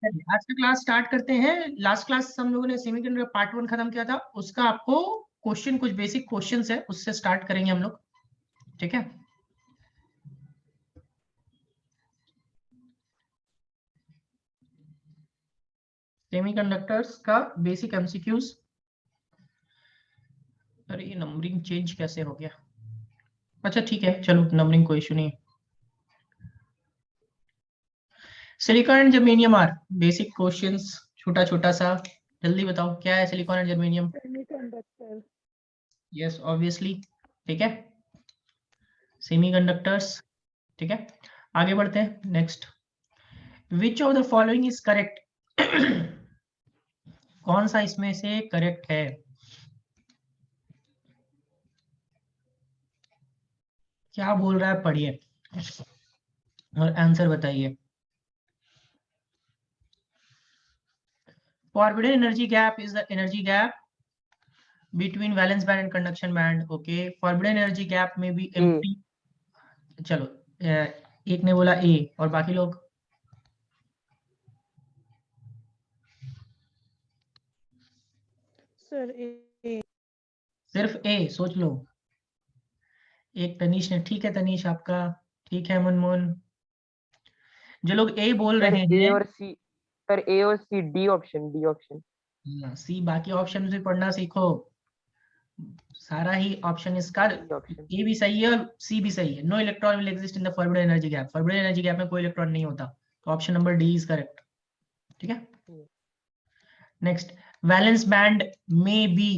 चलिए, आज का क्लास स्टार्ट करते हैं। लास्ट क्लास हम लोगों ने सेमीकंडक्टर पार्ट 1 खत्म किया था, उसका आपको क्वेश्चन, कुछ बेसिक क्वेश्चंस है, उससे स्टार्ट करेंगे हम लोग। ठीक है, सेमीकंडक्टर्स का बेसिक एमसीक्यूज। अरे ये नंबरिंग चेंज कैसे हो गया? अच्छा ठीक है, चलो नंबरिंग कोई इशू नहीं। Silicon and germanium are basic questions, छोटा छोटा सा। जल्दी बताओ क्या है silicon and germanium? Semiconductor. Yes obviously. ठीक है, सेमीकंडक्टर्स। ठीक है, आगे बढ़ते हैं। Next, which of the following is correct? कौन सा इसमें से करेक्ट है? क्या बोल रहा है, पढ़िए और आंसर बताइए। Forbidden energy gap is the energy gap between valence band and conduction band. Okay, forbidden energy gap may be empty. चलो, एक ने बोला ए और बाकी लोग? सर ए। सिर्फ ए, सोच लो। एक तनीश ने, ठीक है तनीश आपका ठीक है। मनमोहन, जो लोग ए बोल सर रहे ए हैं, और सी, सर ए और C, D option, D option. C, बाकी ऑप्शन भी पढ़ना सीखो। सारा ही ऑप्शन इसका डी ऑप्शन। ए भी सही है और सी भी सही है। No electron will exist in the forbidden energy gap. Forbidden energy gap में कोई इलेक्ट्रॉन नहीं होता, तो option number D is correct. ठीक है, नेक्स्ट, वैलेंस बैंड में बी,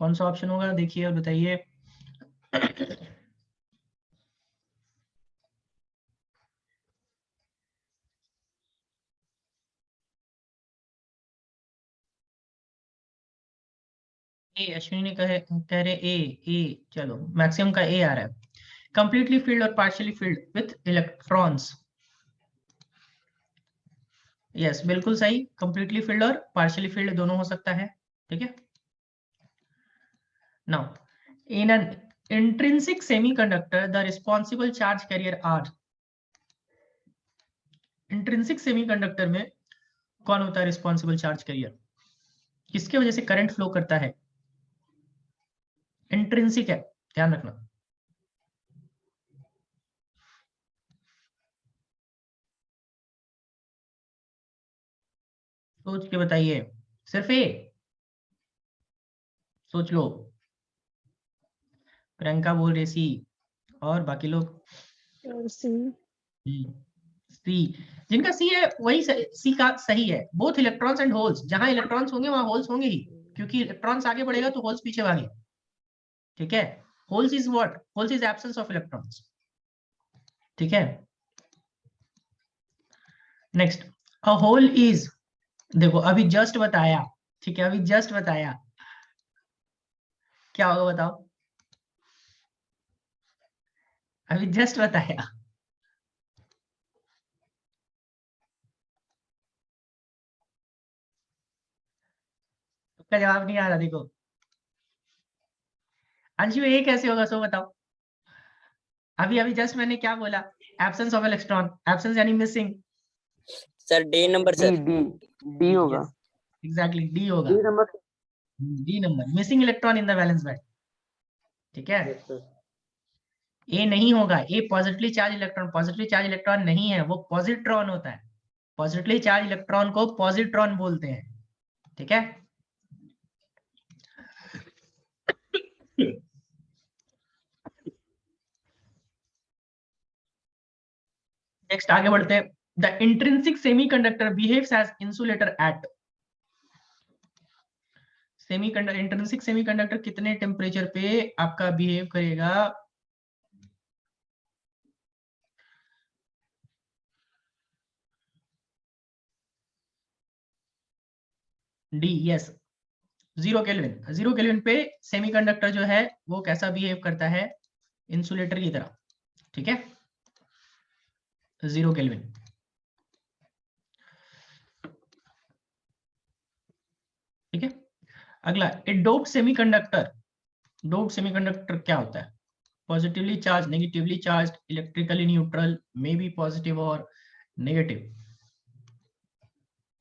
कौन सा ऑप्शन होगा देखिए और बताइए। ए, अश्विनी ने कह रहे ए। ए, चलो मैक्सिमम का ए आ रहा है। कंप्लीटली फील्ड और partially filled with electrons. Yes बिल्कुल सही, कंप्लीटली फील्ड और पार्शियली फील्ड दोनों हो सकता है। ठीक है, now in an intrinsic semiconductor the responsible charge carrier are. Intrinsic semiconductor में कौन होता है रिस्पॉन्सिबल चार्ज कैरियर? किसके वजह से करंट फ्लो करता है? इंट्रिंसिक है, ध्यान रखना। सोच के बताइए, सिर्फ ए? सोच लो। प्रियंका बोल रही सी, और बाकी लोग? सी। सी, जिनका सी है वही सी का सही है। बोथ इलेक्ट्रॉन्स एंड होल्स, जहां इलेक्ट्रॉन्स होंगे वहां होल्स होंगे ही, क्योंकि इलेक्ट्रॉन्स आगे बढ़ेगा तो होल्स पीछे भागे। ठीक है, holes is what? Holes is absence of electrons. ठीक है, नेक्स्ट, अ होल इज, देखो अभी जस्ट बताया। ठीक है, अभी जस्ट बताया, क्या होगा बताओ? अभी जस्ट बताया, उसका जवाब नहीं आ रहा। देखो अंशु, ये कैसे होगा सो बताओ। अभी अभी जस्ट मैंने क्या बोला? एब्सेंस ऑफ इलेक्ट्रॉन, एब्सेंस यानी missing. Sir D number D, sir. D, D होगा। एग्जैक्टली, डी होगा। D number. D number, missing electron in the valence band. ठीक है, यस सर। ए नहीं होगा। A positively charge electron, positively charge electron नहीं है, वो पॉजिट्रॉन होता है। पॉजिटिवली चार्ज इलेक्ट्रॉन को पॉजिट्रॉन बोलते हैं। ठीक है, नेक्स्ट आगे बढ़ते हैं। The intrinsic semiconductor behaves as insulator eight. Semiconductor, intrinsic semiconductor कितने टेम्परेचर पे आपका बिहेव करेगा? D, yes, 0 kelvin. 0 केल्विन पे सेमीकंडक्टर जो है वो कैसा बिहेव करता है? इंसुलेटर की तरह। ठीक है, 0 केल्विन। ठीक है, अगला, ए डोप्ड सेमीकंडक्टर। डोप्ड सेमीकंडक्टर क्या होता है? Positively charge, negatively charge, electrically neutral, may be positive और नेगेटिव।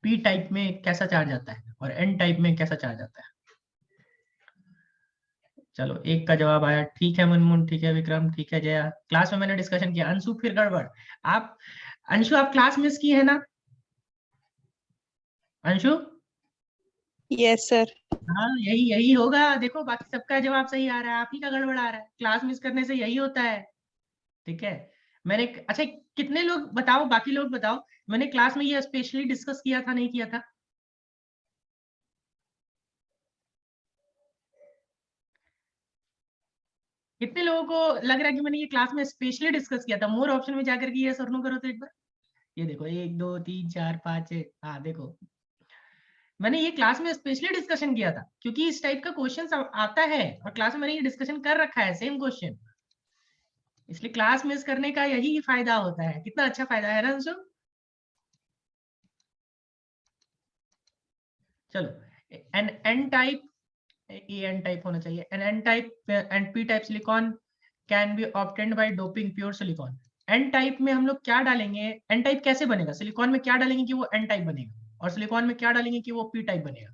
पी टाइप में कैसा चार्ज आता है और एन टाइप में कैसा चार्ज आता है? चलो एक का जवाब आया, ठीक है मनमुन, ठीक है विक्रम, ठीक है जया। क्लास में मैंने डिस्कशन किया। अंशु फिर गड़बड़। आप अंशु आप क्लास मिस की है ना अंशु? Yes sir. हाँ यही यही होगा, देखो बाकी सबका जवाब सही आ रहा है, आप ही का गड़बड़ आ रहा है। क्लास मिस करने से यही होता है, ठीक है। मैंने अच्छा कितने लोग बताओ, बाकी लोग बताओ, मैंने क्लास में ये स्पेशली डिस्कस किया था नहीं किया था? कितने लोगों को लग रहा है कि मैंने ये क्लास में स्पेशली डिस्कस किया था? मोर ऑप्शन में जाकर के ये सर नो करो तो एक बार। ये देखो 1 2 3 4 5 6, हाँ देखो मैंने ये क्लास में स्पेशली डिस्कशन किया था क्योंकि इस टाइप का क्वेश्चन आता है और क्लास में मैंने ये डिस्कशन कर रखा है सेम क्वेश्चन, इसलिए क्लास मिस करने का यही फायदा होता है। कितना अच्छा फायदा है ना अंशु? चलो एन एन टाइप, ये एन टाइप होना चाहिए, N N type and P type silicon can be obtained by doping pure silicon. N type में हम लोग क्या डालेंगे? एन टाइप कैसे बनेगा? सिलिकॉन में क्या डालेंगे कि वो एन टाइप बनेगा, और सिलिकॉन में क्या डालेंगे कि वो पी टाइप बनेगा?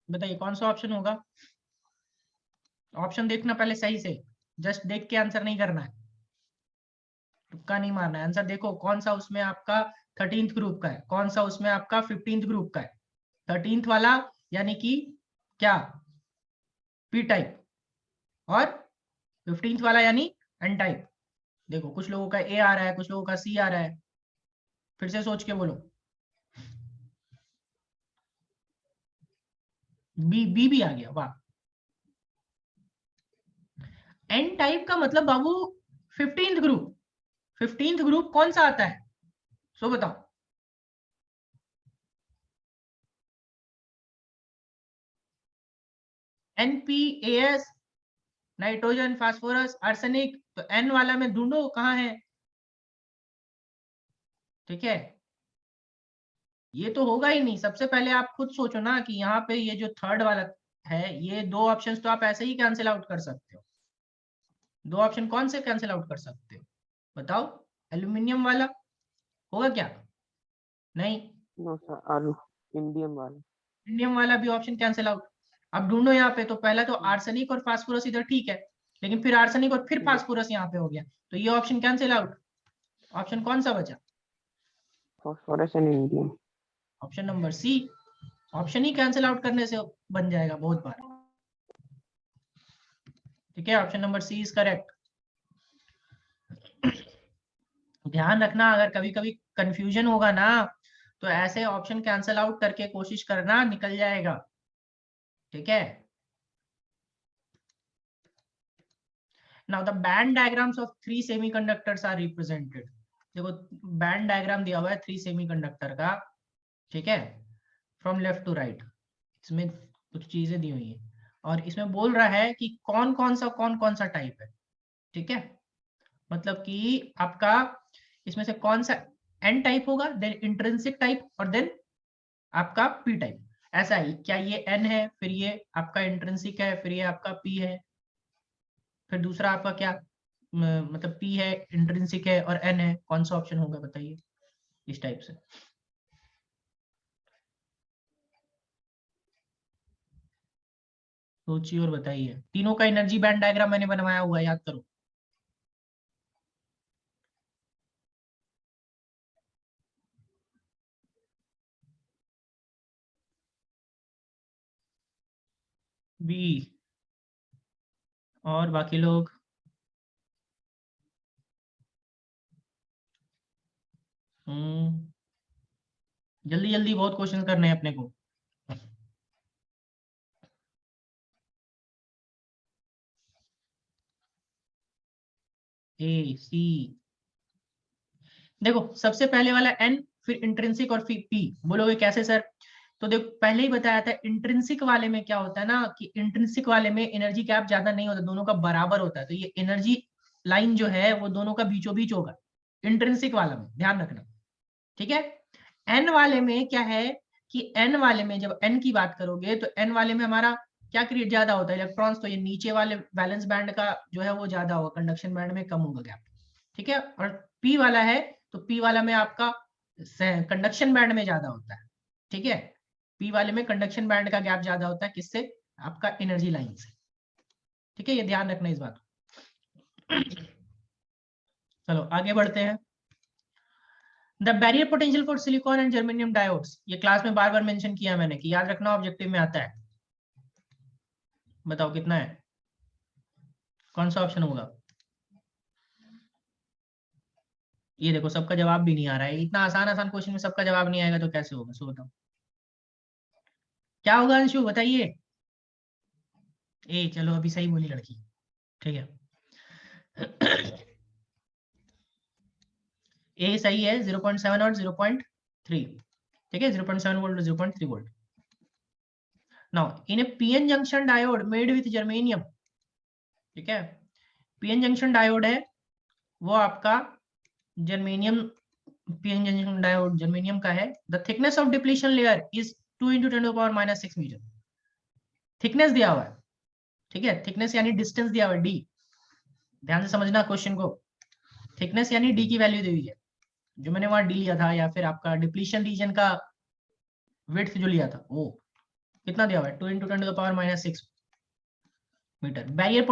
बताइए कौन सा ऑप्शन होगा? ऑप्शन देखना पहले सही से, जस्ट देख के आंसर नहीं करना है, तुक्का नहीं मारना है। आंसर देखो कौन सा उसमें आपका 13th ग्रुप का है, कौन सा उसमें आपका 15th ग्रुप का है। 13th वाला यानी कि क्या? पी टाइप, और 15th वाला यानी एन टाइप। देखो कुछ लोगों का ए आ रहा है, कुछ लोगों का सी आ रहा है, फिर से सोच के बोलो। बी बी भी आ गया, वाह। एन टाइप का मतलब बाबू 15th ग्रुप। 15th ग्रुप कौन सा आता है सो बताओ? NPAS, nitrogen, phosphorus, arsenic. तो एन वाला में ढूंढो कहाँ है, ठीक है। ये तो होगा ही नहीं। सबसे पहले आप खुद सोचो ना कि यहाँ पे ये जो थर्ड वाला है, ये दो ऑप्शंस तो आप ऐसे ही कैंसिल आउट कर सकते हो। दो ऑप्शन कौन से कैंसिल आउट कर सकते हो बताओ? एल्यूमिनियम वाला होगा क्या? नहीं। नो सर, आलू, इंडियम वाला। इंडियम वाला भी ऑप्शन कैंसिल आउट। अब ढूंढो यहाँ पे, तो पहला तो आर्सेनिक और फास्फोरस इधर ठीक है, लेकिन फिर आर्सेनिक और फिर फास्फोरस यहाँ पे हो गया, तो ये ऑप्शन कैंसिल आउट। ऑप्शन कौन सा बचा? Phosphorus and indium. Option number C. Option ही कैंसिल आउट करने से बन जाएगा बहुत बार, ठीक है। Option number C is correct. ध्यान रखना, अगर कभी कभी कंफ्यूजन होगा ना तो ऐसे ऑप्शन कैंसिल आउट करके कोशिश करना, निकल जाएगा, ठीक है। Now the band diagrams of 3 semiconductors are represented. देखो बैंड डायग्राम दिया हुआ है 3 सेमीकंडक्टर का, ठीक है, फ्रॉम लेफ्ट टू राइट। इसमें कुछ चीजें दी हुई है और इसमें बोल रहा है कि कौन कौन सा टाइप है, ठीक है। मतलब कि आपका इसमें से कौन सा एन टाइप होगा, देन इंट्रिंसिक टाइप, और देन आपका पी टाइप। ऐसा ही क्या? ये एन है, फिर ये आपका इंट्रिंसिक है, फिर ये आपका पी है, फिर दूसरा आपका क्या मतलब पी है, इंट्रिंसिक है और एन है। कौन सा ऑप्शन होगा बताइए इस टाइप से? सोचिए और बताइए। तीनों का एनर्जी बैंड डायग्राम मैंने बनवाया हुआ है, याद करो। बी और बाकी लोग? जल्दी जल्दी बहुत क्वेश्चन करने हैं अपने को। ए सी, देखो सबसे पहले वाला एन, फिर इंट्रिंसिक और फिर पी। बोलोगे कैसे सर? तो देखो पहले ही बताया था, इंट्रिंसिक वाले में क्या होता है ना कि इंट्रिंसिक वाले में एनर्जी गैप ज्यादा नहीं होता, दोनों का बराबर होता है, तो ये एनर्जी लाइन जो है वो दोनों का बीचों बीच होगा इंट्रिंसिक वाला में, ध्यान रखना, ठीक है। एन वाले में क्या है कि n वाले में जब n की बात करोगे तो n वाले में हमारा क्या क्रिएट ज्यादा होता है, इलेक्ट्रॉन्स, तो ये नीचे वाले वैलेंस बैंड का जो है वो ज्यादा होगा, कंडक्शन बैंड में कम होगा गैप, ठीक है। और p वाला है तो p वाला में आपका कंडक्शन बैंड में ज्यादा होता है, ठीक है। p वाले में कंडक्शन बैंड का गैप ज्यादा होता है, किससे, आपका एनर्जी लाइन से, ठीक है। ये ध्यान रखना इस बात को। चलो आगे बढ़ते हैं। The barrier potential for silicon and germanium diodes, ये क्लास में बार बार मेंशन किया मैंने कि याद रखना, ऑब्जेक्टिव में आता है। बताओ कितना है, कौन सा ऑप्शन होगा। ये देखो सबका जवाब भी नहीं आ रहा है, इतना आसान आसान क्वेश्चन में सबका जवाब नहीं आएगा तो कैसे होगा, सो बताओ क्या होगा अंशु, बताइए। ए चलो अभी सही बोली लड़की, ठीक है। ए सही है, 0.7 और 0.3, ठीक है, 0.7 वोल्ट और 0.3 volt. Now in a PN junction diode made with germanium, ठीक है, पीएन जंक्शन डायोड है वो आपका germanium, PN junction diode germanium का है। The thickness of depletion layer is 2 × 10⁻⁻⁶ metre, thickness दिया हुआ है, ठीक है, थिकनेस यानी डिस्टेंस दिया हुआ है डी, ध्यान से समझना क्वेश्चन को, थिकनेस यानी डी की वैल्यू दी हुई है, जो मैंने वहां डी लिया था, या फिर आपका डिप्लीशन रीजन का विड्थ जो लिया था वो कितना दिया हुआ है, 2 × 10⁻⁶ मीटर। बैरियर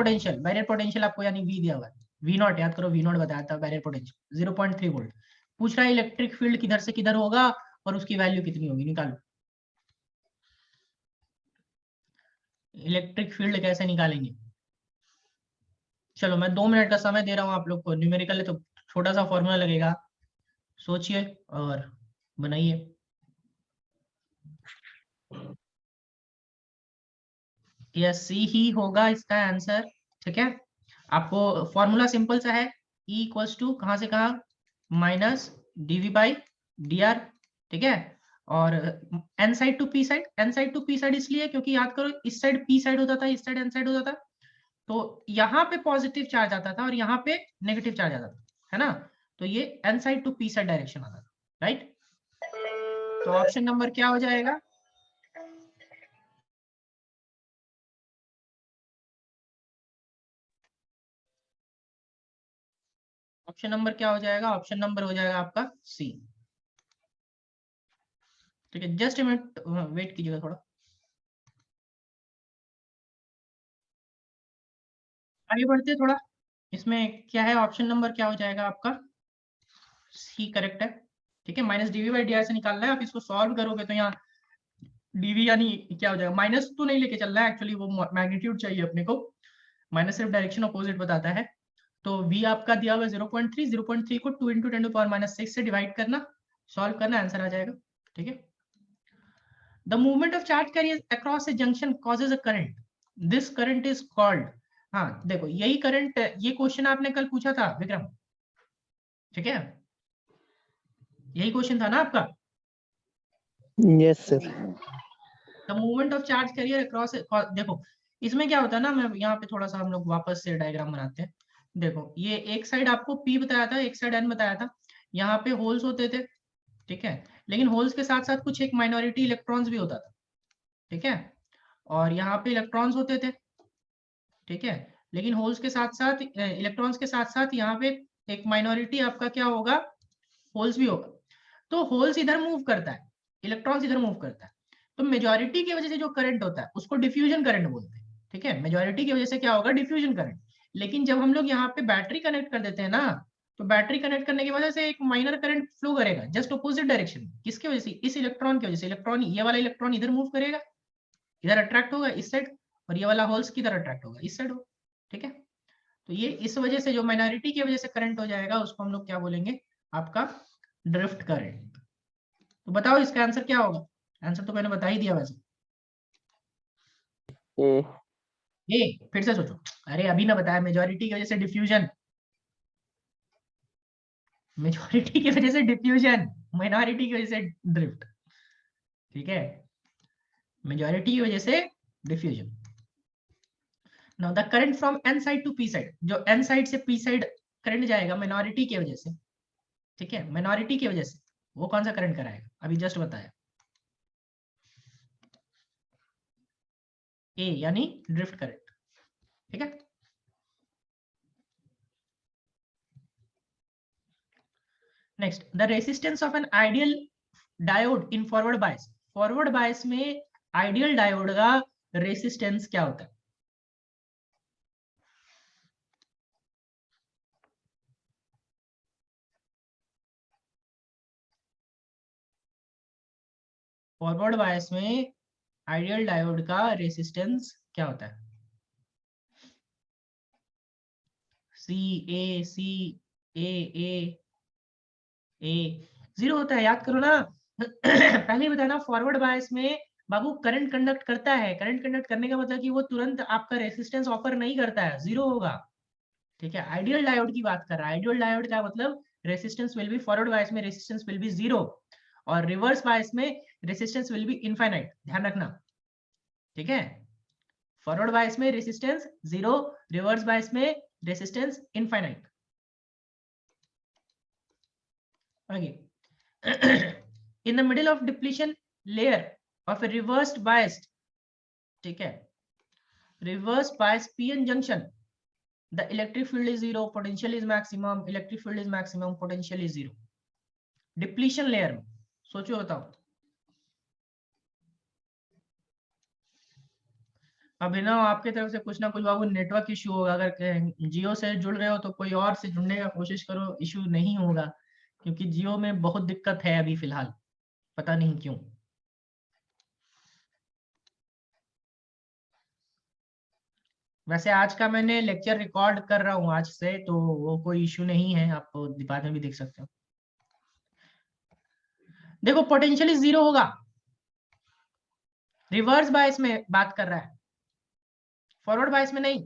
पोटेंशियल आपको यानी वी दिया हुआ है, वी नॉट, याद करो वी नॉट बताया था बैरियर पोटेंशियल 0.3 वोल्ट। पूछ रहा है इलेक्ट्रिक फील्ड किधर से किधर होगा और उसकी वैल्यू कितनी होगी, निकालो। इलेक्ट्रिक फील्ड कैसे निकालेंगे, चलो मैं 2 मिनट का समय दे रहा हूं आप लोग को, न्यूमेरिकल है तो छोटा सा फॉर्मूला लगेगा, सोचिए और बनाइए। यस सी ही होगा इसका आंसर, ठीक है। आपको फॉर्मूला सिंपल सा है, E इक्वल्स टू कहां से कहा, माइनस dv बाई dr, ठीक है। और n side to p side, n side to p side इसलिए क्योंकि याद करो इस साइड p साइड होता था, इस साइड n साइड होता था, तो यहाँ पे पॉजिटिव चार्ज आता था और यहाँ पे नेगेटिव चार्ज आता था, है ना। तो ये n side to p side direction आता था, राइट। तो ऑप्शन नंबर क्या हो जाएगा, ऑप्शन नंबर क्या हो जाएगा, ऑप्शन नंबर हो जाएगा आपका सी, ठीक है। जस्ट मिनट वेट कीजिएगा थोड़ा, आगे बढ़ते हैं थोड़ा। इसमें क्या है, ऑप्शन नंबर क्या हो जाएगा आपका सी करेक्ट है, ठीक है। Minus DV by D R से निकालना है, आप इसको सॉल्व करोगे तो यहाँ डीवी यानी क्या हो जाएगा, माइनस तो नहीं लेके चल रहा है एक्चुअली, वो मैग्नीट्यूड चाहिए अपने को, माइनस सिर्फ डायरेक्शन अपोजिट बताता है। तो v आपका दिया हुआ 0.3, 0.3 को 2 × 10⁻⁶ से डिवाइड करना, सॉल्व करना, आंसर आ जाएगा, ठीक है। The movement of charge carrier across A junction causes a current, this current is called, हाँ देखो यही करंट, ये क्वेश्चन आपने कल पूछा था विक्रम, ठीक है, यही क्वेश्चन था ना आपका। Yes sir. The movement of charge carrier across, देखो इसमें क्या होता है ना, मैं यहाँ पे थोड़ा सा हम लोग वापस से डायग्राम बनाते हैं। देखो ये एक साइड आपको P बताया था, एक साइड N बताया था, यहाँ पे होल्स होते थे, ठीक है, लेकिन होल्स के साथ साथ कुछ एक माइनॉरिटी इलेक्ट्रॉन्स भी होता था, ठीक है, और यहाँ पे इलेक्ट्रॉन्स होते थे, ठीक है, लेकिन होल्स के साथ साथ इलेक्ट्रॉन्स के साथ साथ यहाँ पे एक माइनॉरिटी आपका क्या होगा, होल्स भी होगा। तो होल्स इधर मूव करता है, इलेक्ट्रॉन्स इधर मूव करता है, तो मेजॉरिटी की वजह से जो करंट होता है उसको डिफ्यूजन करंट बोलते हैं, ठीक है, मेजॉरिटी की वजह से क्या होगा, डिफ्यूजन करंट। लेकिन जब हम लोग यहाँ पे बैटरी कनेक्ट कर देते हैं ना, तो बैटरी कनेक्ट करने की वजह से एक माइनर करंट फ्लो करेगा जस्ट अपोजिट डायरेक्शन में, किसकी वजह से, इस इलेक्ट्रॉन की वजह से, इलेक्ट्रॉन ये वाला इलेक्ट्रॉन इधर मूव करेगा, इधर अट्रैक्ट होगा इस साइड, और ये वाला होल्स किधर अट्रैक्ट होगा, इस साइड होगा, ठीक है। तो ये इस वजह से जो माइनॉरिटी की वजह से करंट हो जाएगा उसको हम लोग क्या बोलेंगे, आपका ड्रिफ्ट करंट। तो बताओ इसका आंसर क्या होगा, आंसर तो मैंने बता ही दिया वैसे, ए ए फिर से सोचो, अरे अभी ना बताया, मेजॉरिटी की वजह से डिफ्यूजन, मेजॉरिटी की वजह से डिफ्यूजन, माइनॉरिटी की वजह से ड्रिफ्ट, ठीक है, मेजॉरिटी की वजह से diffusion. Now the current from N side to P side, जो एन साइड से पी साइड करंट जाएगा माइनॉरिटी की वजह से, ठीक है, माइनॉरिटी की वजह से वो कौन सा करंट कराएगा, अभी जस्ट बताया, ए यानी ड्रिफ्ट करंट। ठीक है, next, the resistance of N ideal diode in forward bias. Forward bias में आइडियल डायोड का रेसिस्टेंस क्या होता है? फॉरवर्ड बायस में आइडियल डायोड का रेसिस्टेंस क्या होता है? सी ए जीरो होता है, याद करो ना। पहले ही बताया ना, फॉरवर्ड बायस में बाबू करंट कंडक्ट करता है। करंट कंडक्ट करने का मतलब कि वो तुरंत आपका रेसिस्टेंस ऑफर नहीं करता है, जीरो होगा। ठीक है, आइडियल डायोड की बात कर रहा है। आइडियल डायोड का मतलब resistance will be, forward bias में रेसिस्टेंस विल बी जीरो और रिवर्स बायस में रेसिस्टेंस विल बी इनफाइनाइट, ध्यान रखना। ठीक है, फॉरवर्ड बायस में रेसिस्टेंस जीरो, रिवर्स बायस में रेसिस्टेंस इनफाइनाइट। आगे, in the middle of depletion layer of a reversed biased, ठीक है, reverse biased PN junction, the electric field is zero, potential is maximum, electric field is maximum, potential is zero। Depletion layer में सोचो, बताओ। अभिनव, आपके तरफ से कुछ ना कुछ बाबू नेटवर्क इशू होगा। अगर जियो से जुड़ रहे हो तो कोई और से जुड़ने का कोशिश करो, इशू नहीं होगा, क्योंकि जियो में बहुत दिक्कत है अभी फिलहाल, पता नहीं क्यों। वैसे आज का मैंने लेक्चर रिकॉर्ड कर रहा हूँ आज से, तो वो कोई इशू नहीं है, आप बाद में भी देख सकते हो। देखो, पोटेंशियल जीरो होगा, रिवर्स बायस में बात कर रहा है, फॉरवर्ड बायस में नहीं।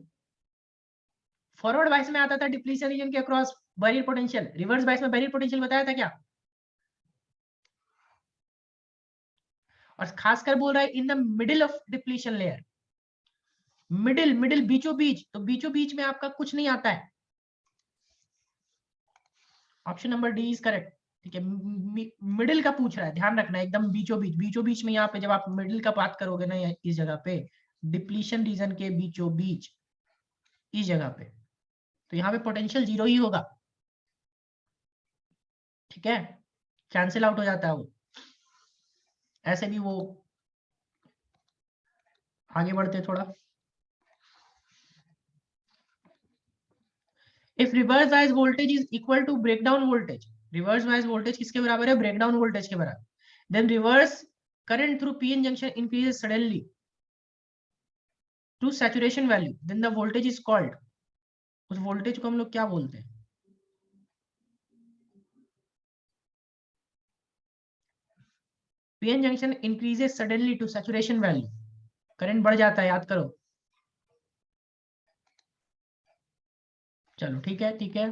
फॉरवर्ड बायस में आता था डिप्लीशन रीजन के across barrier potential, reverse bias में बैरियर पोटेंशियल बताया था क्या? और खासकर बोल रहा है in the middle of depletion layer. Middle बीचों बीच, तो बीचों बीच में आपका कुछ नहीं आता है। Option number D is correct. ठीक है, मिडिल का पूछ रहा है, ध्यान रखना, एकदम बीचों बीच में। यहाँ पे जब आप मिडिल का बात करोगे ना, इस जगह पे डिप्लीशन रीजन के बीचों बीच, इस जगह पे, तो यहाँ पे पोटेंशियल जीरो ही होगा। ठीक है, कैंसिल आउट हो जाता है वो, ऐसे भी वो। आगे बढ़ते थोड़ा। If reverse bias voltage is equal to breakdown voltage, reverse bias voltage किसके बराबर है? ब्रेकडाउन वोल्टेज के बराबर। Then reverse current through PN junction increases suddenly to saturation value, then the voltage is called. उस वोल्टेज को हम लोग क्या बोलते हैं? PN junction increases suddenly to saturation value, current बढ़ जाता है, याद करो। चलो ठीक है, ठीक है,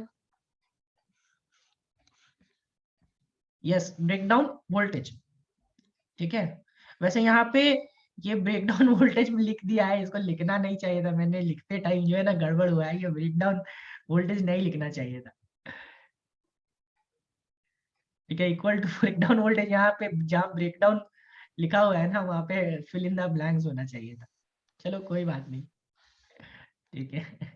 यस, ब्रेकडाउन वोल्टेज। ठीक है, वैसे यहाँ पे ये ब्रेकडाउन वोल्टेज लिख दिया है, इसको लिखना नहीं चाहिए था। मैंने लिखते टाइम जो है ना गड़बड़ हुआ है, ये ब्रेकडाउन वोल्टेज नहीं लिखना चाहिए था। ठीक है, इक्वल टू ब्रेकडाउन वोल्टेज, यहाँ पे जहाँ ब्रेकडाउन लिखा हुआ है ना, वहाँ पे फिल इन द ब्लैंक्स होना चाहिए था। चलो कोई बात नहीं, ठीक है।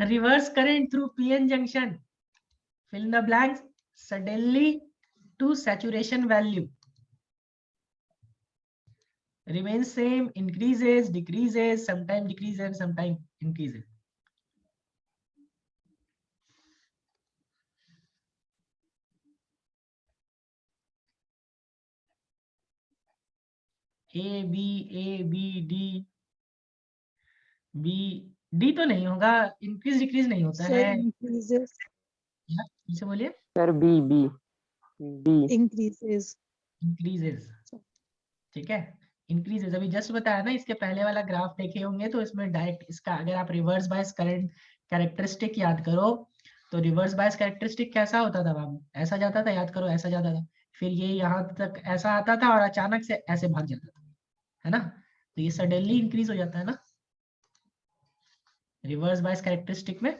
Reverse current through PN junction, fill in the blanks, suddenly to saturation value, remains same, increases, decreases, sometime decreases, sometime increases। A B D, B D तो नहीं होगा, इंक्रीज डिक्रीज नहीं होता Sir, है। increases. इसे बोलिए, sir B B B Increases. Increases. ठीक है, इंक्रीजेस अभी जस्ट बताया ना, इसके पहले वाला ग्राफ देखे होंगे तो इसमें डायरेक्ट इसका, अगर आप रिवर्स बायस करंट कैरेक्टरिस्टिक याद करो, तो रिवर्स बायस कैरेक्टरिस्टिक कैसा होता था बाबू? ऐसा जाता था, याद करो, ऐसा जाता था, फिर ये यहाँ तक ऐसा आता था और अचानक से ऐसे भाग जाता था, है ना? तो ये सडनली इंक्रीज हो जाता है ना रिवर्स बायस कैरेक्टरिस्टिक में।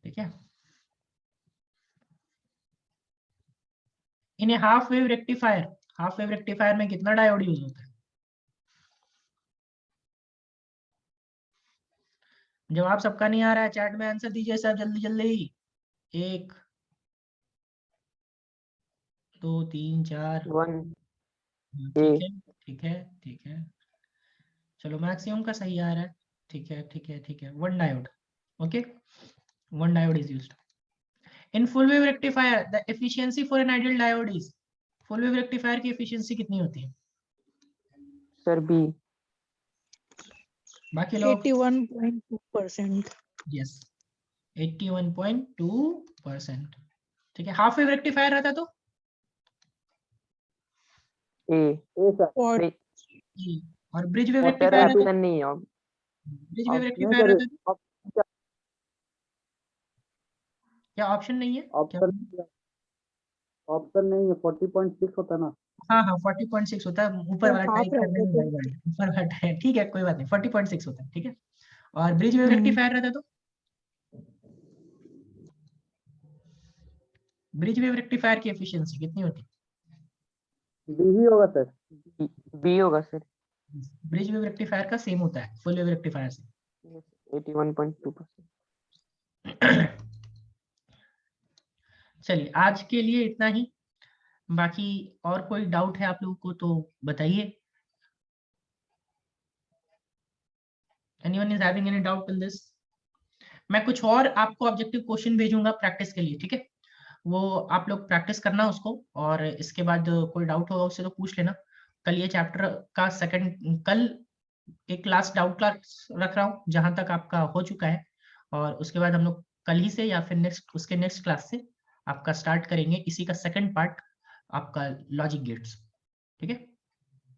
ठीक है, इन ए हाफ वेव रेक्टिफायर में कितना डायोड यूज होता है? जवाब सबका नहीं आ रहा है, चैट में आंसर दीजिए सब जल्दी जल्दी। 1 2 3 4। 1 ठीक है ठीक है ठीक है, चलो मैक्सिमम का सही आ रहा है। ठीक है ठीक है ठीक है, 1 diode. Okay, 1 diode is used in full wave rectifier. The efficiency for an ideal diode is, full wave rectifier की एफिशिएंसी कितनी होती है? Sir B. बाकी लोग 81.2%. यस 81.2%। ठीक है, हाफ वेव रेक्टिफायर रहता तो ए सर Or E, और ब्रिज वेव सर रेक्टिफायर रहता, ऑप्शन नहीं है अब। ब्रिज वेव नहीं रेक्टिफायर सर, रहता तो क्या ऑप्शन नहीं है? क्या? ऑप्शन नहीं है, 40.6 होता ना। हाँ हाँ 40.6 होता है, ऊपर sir, वाला half टाइप करने में रहता तो गड़बड़ है, ऊपर वाला टाइप ठीक है कोई बात नहीं, 40.6 होता है। ठीक है, और ब्रिज वेव हम्म, रेक्टिफायर रहता तो ब्रिज वेव रेक्टिफायर की एफिशिएंसी कितनी होती? बी ही होगा सर। बी होगा सर। ब्रिज वेव रेक्टिफायर का सेम होता है फुल वेव रेक्टिफायर से। 81.2%। चलिए आज के लिए इतना ही, बाकी और कोई डाउट है आप लोगों को तो बताइए। Anyone is having any doubt in this? मैं कुछ और आपको ऑब्जेक्टिव क्वेश्चन भेजूंगा प्रैक्टिस के लिए, ठीक है? वो आप लोग प्रैक्टिस करना उसको, और इसके बाद कोई डाउट होगा उससे तो पूछ लेना। कल ये चैप्टर का कल एक लास्ट डाउट क्लास रख रहा हूँ जहां तक आपका हो चुका है, और उसके बाद हम लोग कल ही से या फिर उसके नेक्स्ट क्लास से आपका स्टार्ट करेंगे इसी का सेकंड पार्ट, आपका लॉजिक गेट्स। ठीक है।